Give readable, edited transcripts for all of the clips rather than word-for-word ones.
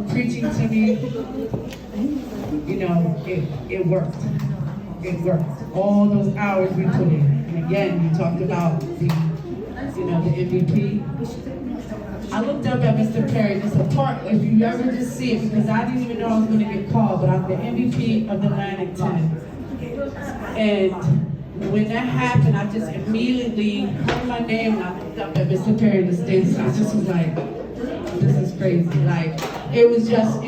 preaching to me, it worked. It worked. All those hours we put in. And again, you talked about the MVP. I looked up at Mr. Perry, just a part, if you ever just see it, because I didn't even know I was going to get called, but I'm the MVP of the Atlantic 10. And when that happened, I just immediately heard my name, and I looked up at Mr. Perry in the States, and I just was like, this is crazy. Like, it was just,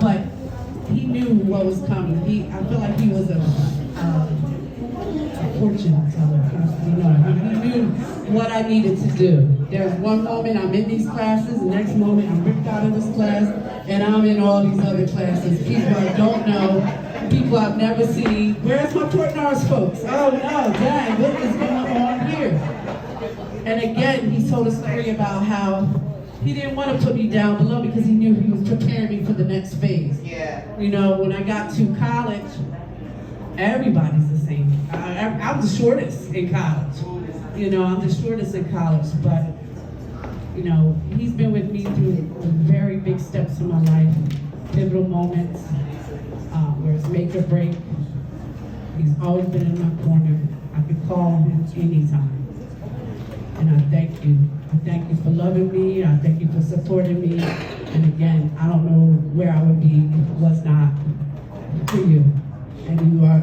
but he knew what was coming. I feel like he was a fortune teller. He knew what I needed to do. There's one moment I'm in these classes, the next moment I'm ripped out of this class, and I'm in all these other classes. People I don't know, people I've never seen. Where's my Port Norris folks? Oh no, dang, what is going on here? And again, he told a story about how he didn't want to put me down below because he knew he was preparing me for the next phase. Yeah. When I got to college, everybody's the same. I'm the shortest in college. I'm the shortest in college, but he's been with me through very big steps in my life, pivotal moments, where it's make or break. He's always been in my corner. I could call him anytime. And I thank you. I thank you for loving me. I thank you for supporting me. And again, I don't know where I would be if it was not for you. And you are,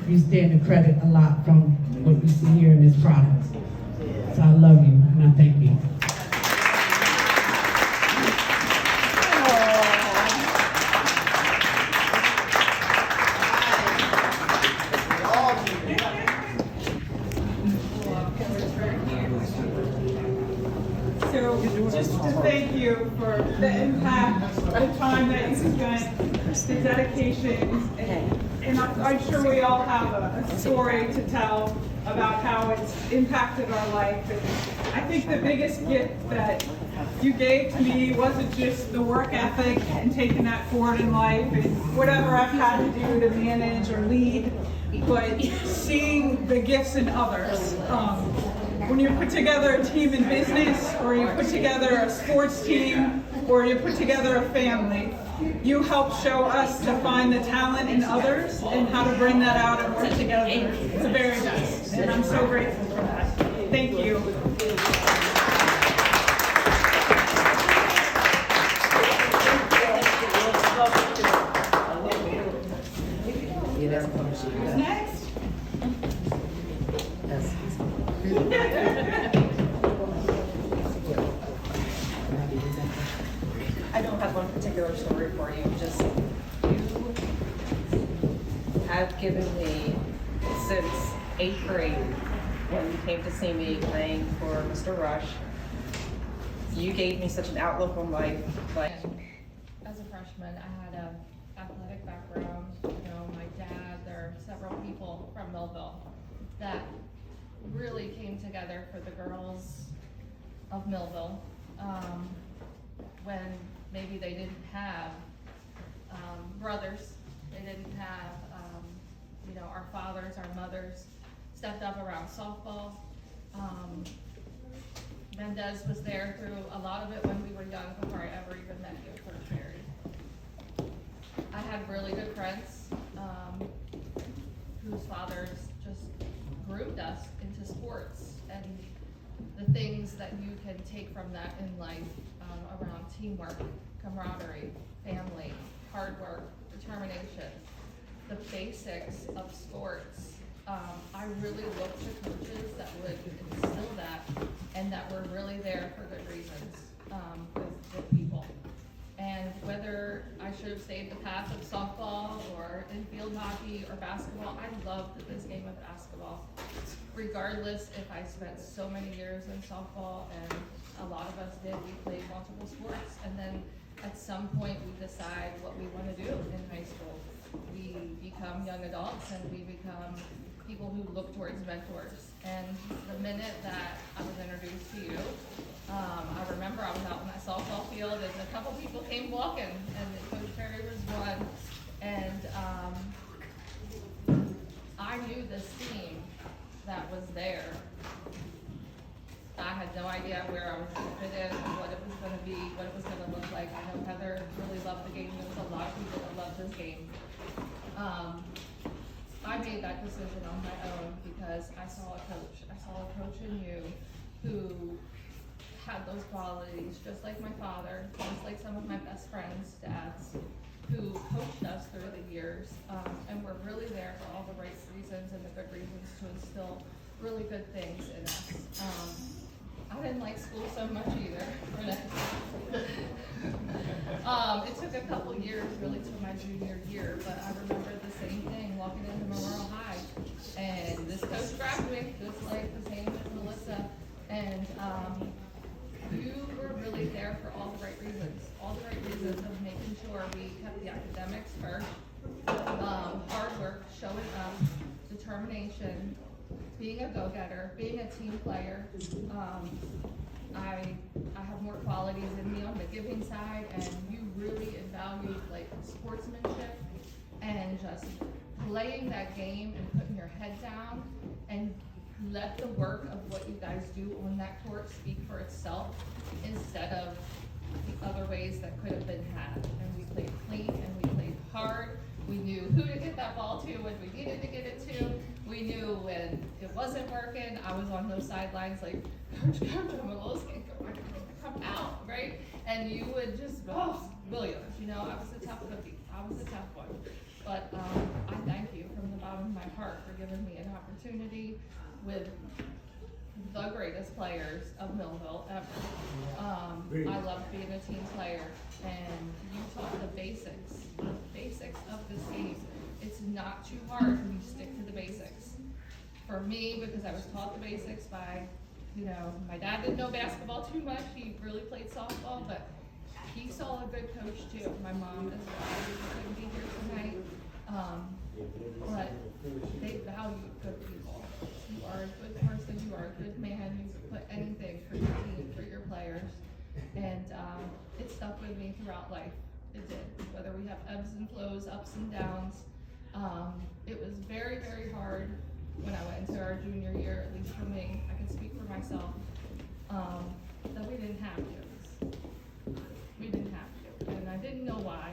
you stand to credit a lot from what you see here in this product. So I love you and I thank you. So just to thank you for the impact, the time that you spent, the dedication, and I'm sure we all have a story to tell about how it's impacted our life. And I think the biggest gift that you gave to me wasn't just the work ethic and taking that forward in life and whatever I've had to do to manage or lead, but seeing the gifts in others. When you put together a team in business, or you put together a sports team, or you put together a family, you help show us to find the talent in others and how to bring that out and work together. It's the very best, and I'm so grateful for that. Thank you. Who's next? I don't have one particular story for you, just you have given me since 8th grade when you came to see me playing for Mr. Rush. You gave me such an outlook on life. As a freshman, I had an athletic background. My dad, there are several people from Millville that really came together for the girls of Millville when maybe they didn't have brothers, they didn't have, our fathers, our mothers stepped up around softball. Mendez was there through a lot of it when we were young before I ever even met you, Coach Perry. I had really good friends whose fathers just groomed us into sports and the things that you can take from that in life around teamwork, camaraderie, family, hard work, determination, the basics of sports. I really look to coaches that would instill that and that were really there for good reasons with people. And whether I should have stayed the path of softball or in field hockey or basketball, I loved this game of basketball. Regardless if I spent so many years in softball, and a lot of us did, we played multiple sports, and then at some point we decide what we want to do in high school. We become young adults and we become people who look towards mentors. And the minute that I was introduced to you, I remember I was out in that softball field and a couple people came walking, and Coach Perry was one. And I knew this team that was there. I had no idea where I was gonna fit in, what it was gonna be, what it was gonna look like. I know Heather really loved the game. There was a lot of people that loved this game. I made that decision on my own because I saw a coach in you who had those qualities, just like my father, just like some of my best friends' dads, who coached us through the years, and were really there for all the right reasons and the good reasons to instill really good things in us. I didn't like school so much either. It took a couple years really to my junior year, but I remember the same thing, walking into Memorial High, and this coach grabbed me, just like the same with Melissa, and you were really there for all the right reasons of making sure we kept the academics first, hard work, showing up, determination, being a go-getter, being a team player. I have more qualities in me on the giving side, and you really valued like sportsmanship and just playing that game and putting your head down and let the work of what you guys do on that court speak for itself instead of the other ways that could have been had. And we played clean and we played hard. We knew who to get that ball to when we needed to get it to. We knew when it wasn't working. I was on those sidelines like, Coach, I'm a little scared. Come out, right? And you would just, Williams, you know, I was a tough cookie. I was a tough one. But I thank you from the bottom of my heart for giving me an opportunity with the greatest players of Millville ever. I loved being a team player, and you taught the basics of this game. It's not too hard when you stick to the basics. For me, because I was taught the basics by, you know, my dad didn't know basketball too much. He really played softball, but he saw a good coach too. My mom as well. She couldn't be here tonight. But they value good people. You are a good person, you are a good man, you put anything for your team, for your players. And it stuck with me throughout life. It did. Whether we have ebbs and flows, ups and downs. It was very, very hard when I went into our junior year, at least for me. I can speak for myself, that we didn't have to. We didn't have to, and I didn't know why.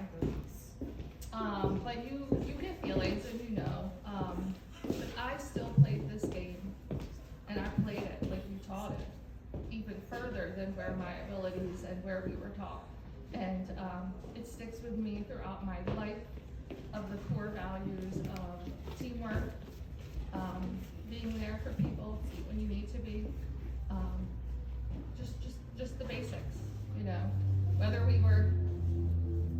But you get feelings, and you know. But I still played this game, and I played it like you taught it, even further than where my abilities and where we were taught. And it sticks with me throughout my life, of the core values of teamwork, being there for people when you need to be, just the basics, you know. Whether we were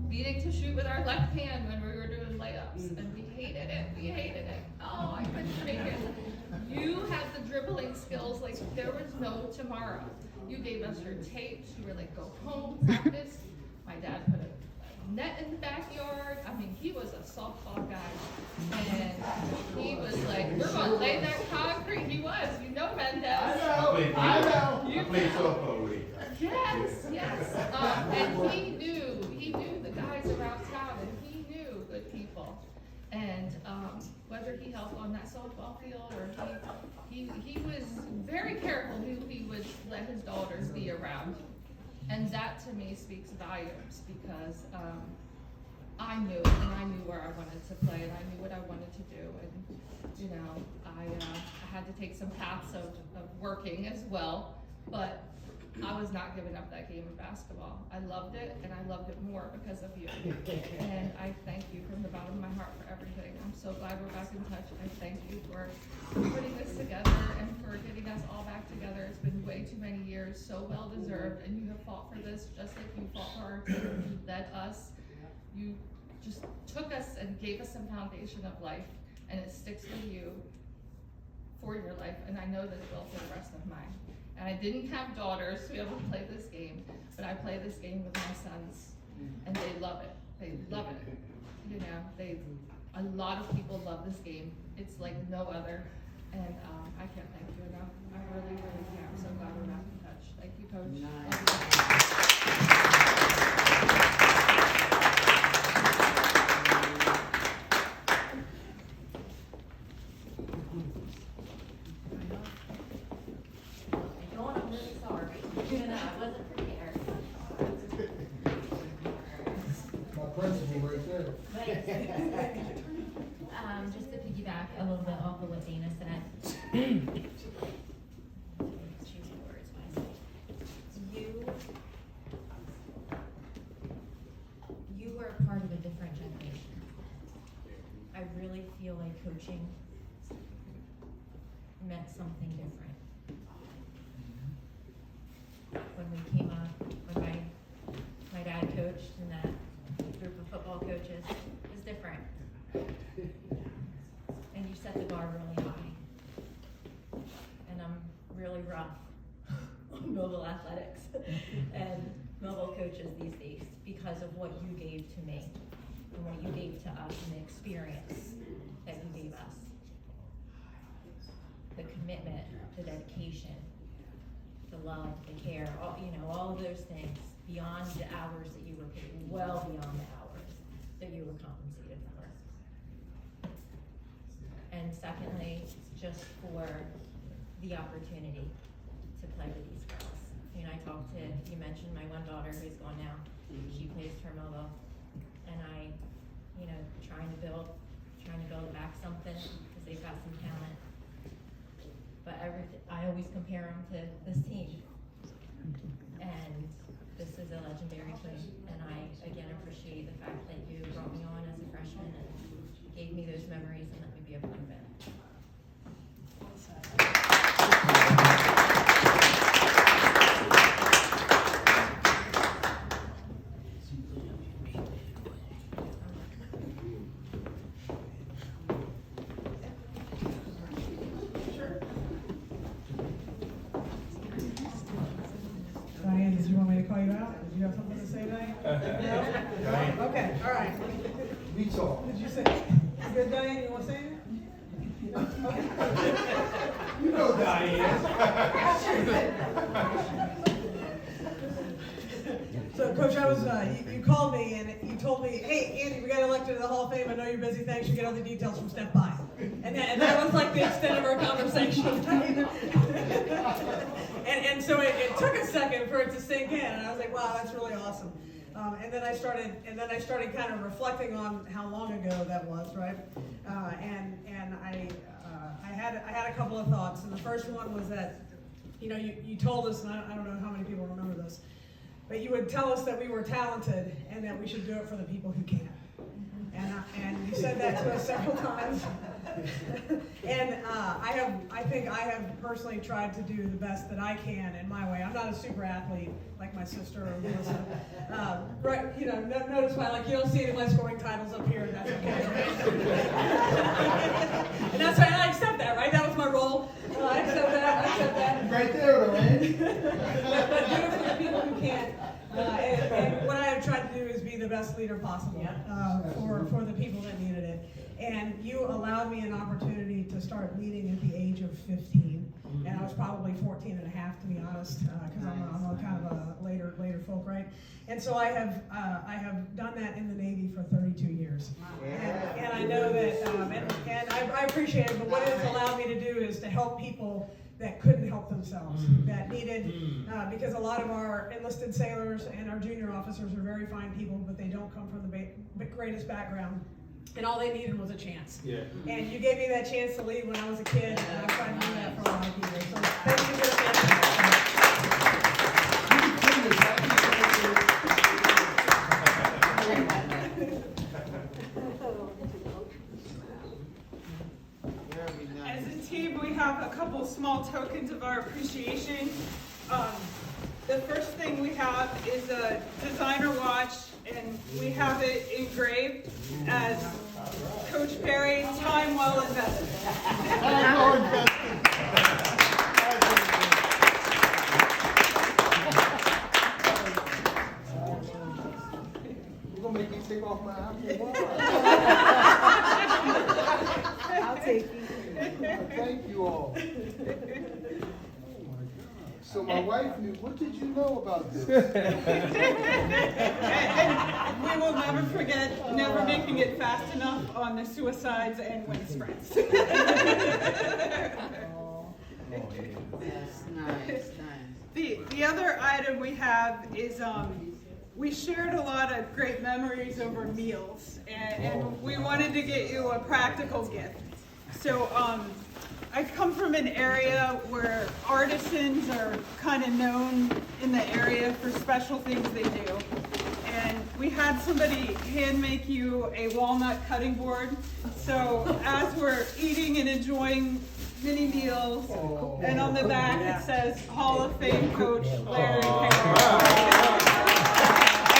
needing to shoot with our left hand when we were doing layups, and we hated it. Oh, I couldn't make it. You had the dribbling skills like there was no tomorrow. You gave us your tapes. You were like, go home, practice. My dad put a net in the backyard. I mean, he was a softball guy, and he was like, we're gonna lay that concrete. He was, you know, Mendez. I know. I played softball with him. Yes. And he knew the guys around town, and he knew good people. And whether he helped on that softball field or he was very careful who he would let his daughters be around. And that to me speaks volumes, because I knew, and I knew where I wanted to play, and I knew what I wanted to do. And you know, I had to take some paths of working as well, but I was not giving up that game of basketball. I loved it, and I loved it more because of you. And I thank you from the bottom of my heart for everything. I'm so glad we're back in touch. I thank you for putting this together and for getting us all back together. It's been way too many years, so well deserved, and you have fought for this just like you fought for our team. You led us. You just took us and gave us some foundation of life, and it sticks with you for your life, and I know that it will for the rest of mine. And I didn't have daughters to be able to play this game, but I play this game with my sons, and they love it. They love it. You know, a lot of people love this game. It's like no other, and I can't thank you enough. I really, really can't. I'm so glad we're back in touch. Thank you, Coach. Going on really wasn't prepared. My principal right there. Just to piggyback a little bit off of what Dana said. Choose your words wisely. You were part of a different generation. I really feel like coaching meant something different. When we came up, when my dad coached and that group of football coaches, it was different. And you set the bar really high. And I'm really rough on mobile athletics and mobile coaches these days because of what you gave to me and what you gave to us and the experience that you gave us. The commitment, the dedication, the love, the care, all of those things beyond the hours that you were paid, well beyond the hours that you were compensated for. And secondly, just for the opportunity to play with these girls. You mentioned my one daughter who's gone now. She plays Termova, and I, trying to build back something because they've got some talent. But I always compare them to this team. And this is a legendary team. And I, again, appreciate the fact that you brought me on as a freshman and gave me those memories and let me be a part of it. Diane, did you want me to call you out? Did you have something to say, Diane? No? Okay, all right. We talk. Did you say, good, Diane, you want to say anything? You know Diane. So, Coach, you called me and you told me, hey, Andy, we got elected to the Hall of Fame. I know you're busy. Thanks. You get all the details from Step By. And that was like the extent of our conversation. And so it took a second for it to sink in. And I was like, wow, that's really awesome. And then I started kind of reflecting on how long ago that was, right? And I had a couple of thoughts. And the first one was that, you told us, and I don't know how many people remember this, but you would tell us that we were talented and that we should do it for the people who can't. And you said that to us several times. And I think I have personally tried to do the best that I can in my way. I'm not a super athlete like my sister or Melissa. Right, notice why, you don't see any of my scoring titles up here, and that's okay. And that's why I accept that, right? That was my role. I accept that. Right there, Lorraine. But do it for the people who can't. And what I have tried to do is be the best leader possible for the people that needed it. And you allowed me an opportunity to start leading at the age of 15. And I was probably 14 and a half, to be honest, because I'm a kind of a later folk, right? And so I have done that in the Navy for 32 years. And I know that, and I appreciate it, but what it has allowed me to do is to help people that couldn't help themselves, that needed, because a lot of our enlisted sailors and our junior officers are very fine people, but they don't come from the greatest background. And all they needed was a chance. Yeah. And you gave me that chance to lead when I was a kid, and I've tried to do that for a lot of years. So thank you for the As a team, we have a couple small tokens of our appreciation. The first thing we have is a designer watch, and we have it engraved as Coach Perry, time well invested. You're going to make me take off my Apple Watch. I'll take you. Thank you all. So my wife knew. What did you know about this? And we will never forget never making it fast enough on the suicides and wind sprints. Yes, nice. The other item we have is, we shared a lot of great memories over meals, and we wanted to get you a practical gift. So, I come from an area where artisans are kind of known in the area for special things they do. And we had somebody hand make you a walnut cutting board. So as we're eating and enjoying mini meals, and on the back it says Hall of Fame coach Larry Harris.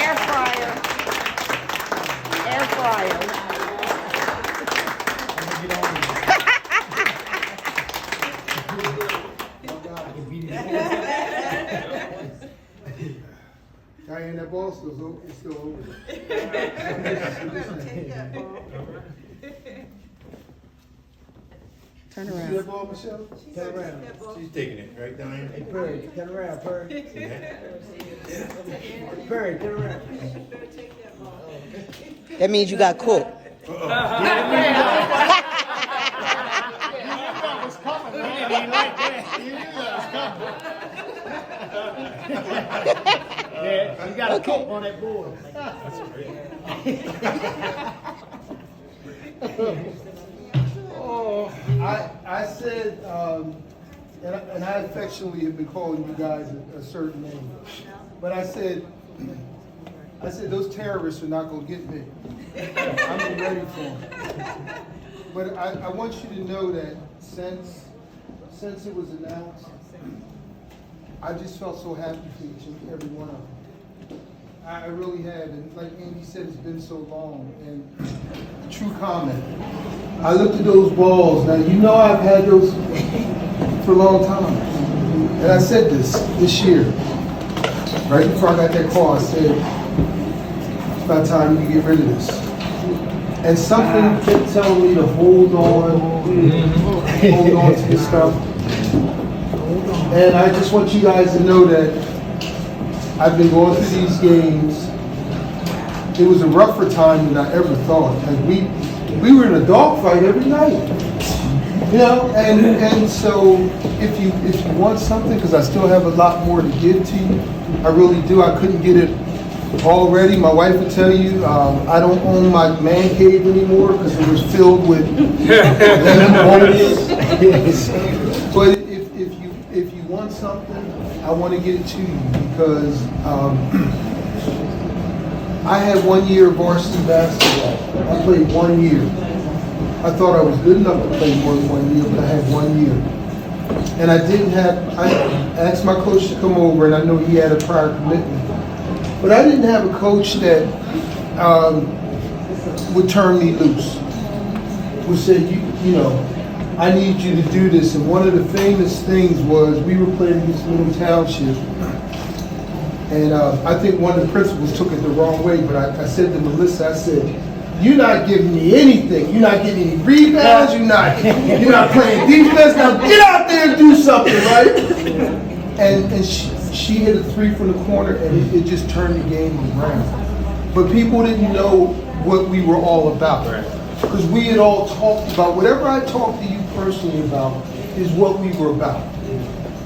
Air fryer. Air fryer. Diane, that ball still over there. Turn You see around. that ball, Michelle? Turn around. She's taking it, right, Diane? Hey, Perry, turn around, Perry. See that? Perry, turn around. That means you got cooked. Yeah, you got a cook on that board. Oh, I said, and I affectionately have been calling you guys a certain name, but I said those terrorists are not gonna get me. I'm ready for them. But I want you to know that since it was announced, I just felt so happy for each and every one of them. I really had, and like Andy said, it's been so long, and true comment. I looked at those balls, now you know I've had those for a long time. And I said this year, right before I got that call, I said, it's about time you get rid of this. And something kept telling me to hold on to this stuff. And I just want you guys to know that I've been going through these games. It was a rougher time than I ever thought. Like we were in a dogfight every night, you know. And so if you want something, because I still have a lot more to give to you, I really do. I couldn't get it already. My wife would tell you I don't own my man cave anymore because it was filled with But if you want something, I want to get it to you because I had 1 year of varsity basketball. I played 1 year. I thought I was good enough to play more than 1 year, but I had 1 year. And I asked my coach to come over, and I know he had a prior commitment. But I didn't have a coach that would turn me loose, would say, you know, I need you to do this. And one of the famous things was we were playing against Middle Township. And I think one of the principals took it the wrong way, but I said to Melissa, I said, you're not giving me anything. You're not getting any rebounds. You're not playing defense. Now get out there and do something, right? And she hit a three from the corner, and it just turned the game around. But people didn't know what we were all about. Because we had all talked about, whatever I talked to you personally about, is what we were about.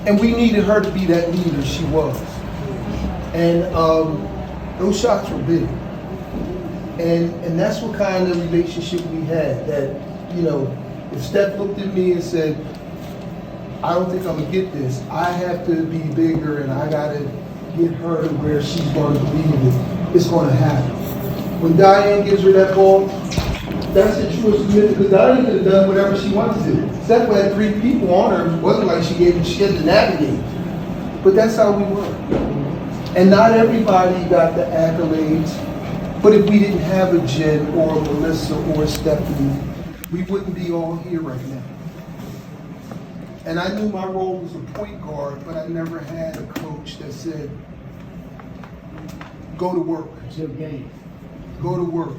And we needed her to be that leader she was. And those shots were big. And that's what kind of relationship we had. That, you know, if Steph looked at me and said, I don't think I'm gonna get this, I have to be bigger and I gotta get her to where she's gonna believe it. It's gonna happen. When Diane gives her that ball, that's the truest commitment, because Diane could have done whatever she wanted to do. Steph had 3 people on her. It wasn't like she had to navigate. But that's how we were. And not everybody got the accolades. But if we didn't have a Jen or a Melissa or a Stephanie, we wouldn't be all here right now. And I knew my role was a point guard, but I never had a coach that said, go to work. It's your game. Go to work.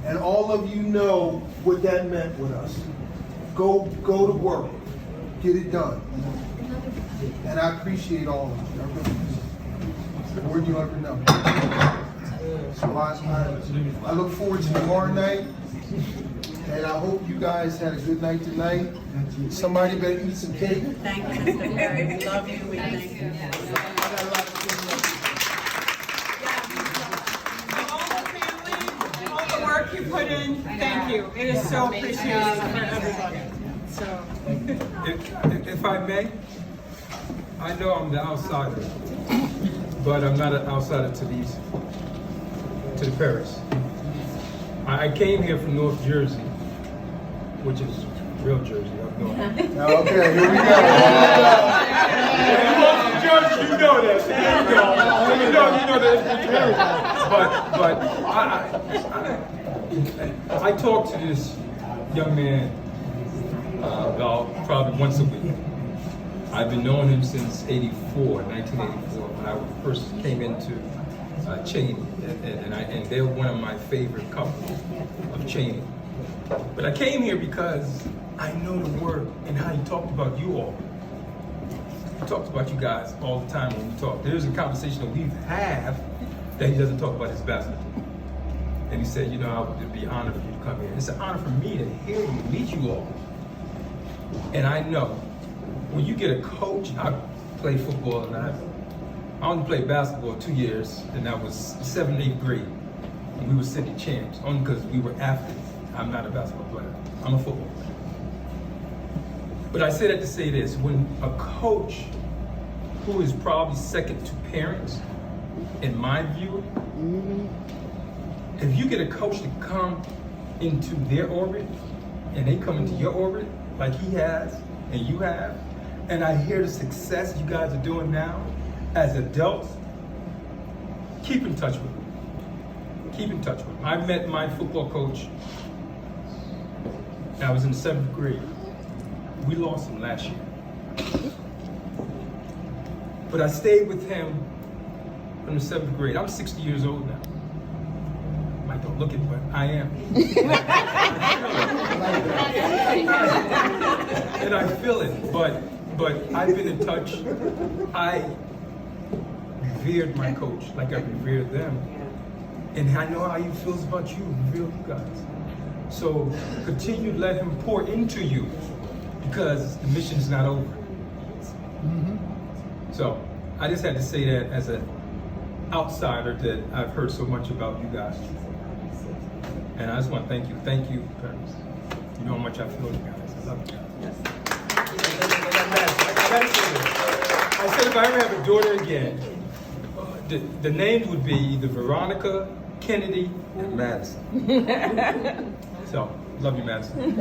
And all of you know what that meant with us. Go to work. Get it done. And I appreciate all of you. I really do. More than you ever know. So I look forward to tomorrow night. And I hope you guys had a good night tonight. Somebody better eat some cake. Thank you, Mr. Perry. We love you. We thank you. To all the family, all the work you put in, thank you. It is so appreciated for everybody. So. If I may, I know I'm the outsider, but I'm not an outsider to the Perrys. I came here from North Jersey, which is real Jersey up north. Okay, here we go. You from Jersey, you know that. You know that. But I talk to this young man about probably once a week. I've been knowing him since 1984, when I first came into Cheney, and they're one of my favorite couples of Cheney. But I came here because I know the word and how he talked about you all. He talks about you guys all the time when we talk. There's a conversation that we've had that he doesn't talk about his basketball. And he said, you know, I would be honored for you to come here. It's an honor for me to hear you, meet you all. And I know when you get a coach, I play football and I only played basketball 2 years, and that was 7th and 8th grade. And we were city champs, only because we were athletes. I'm not a basketball player, I'm a football player. But I say that to say this, when a coach who is probably second to parents, in my view, if you get a coach to come into their orbit, and they come into your orbit, like he has, and you have, and I hear the success you guys are doing now, as adults, keep in touch with them. Keep in touch with them. I met my football coach, I was in the 7th grade. We lost him last year. But I stayed with him from the 7th grade. I'm 60 years old now. I don't look it, but I am. And I feel it, but I've been in touch. I revered my coach like I revered them. And I know how he feels about you, reveal you guys. So continue to let him pour into you, because the mission is not over. So I just had to say that as an outsider that I've heard so much about you guys. And I just want to thank you. Thank you, parents. You know how much I feel you guys. I love you guys. I said if I ever have a daughter again, the names would be either Veronica, Kennedy, and Madison. So, love you, Madison.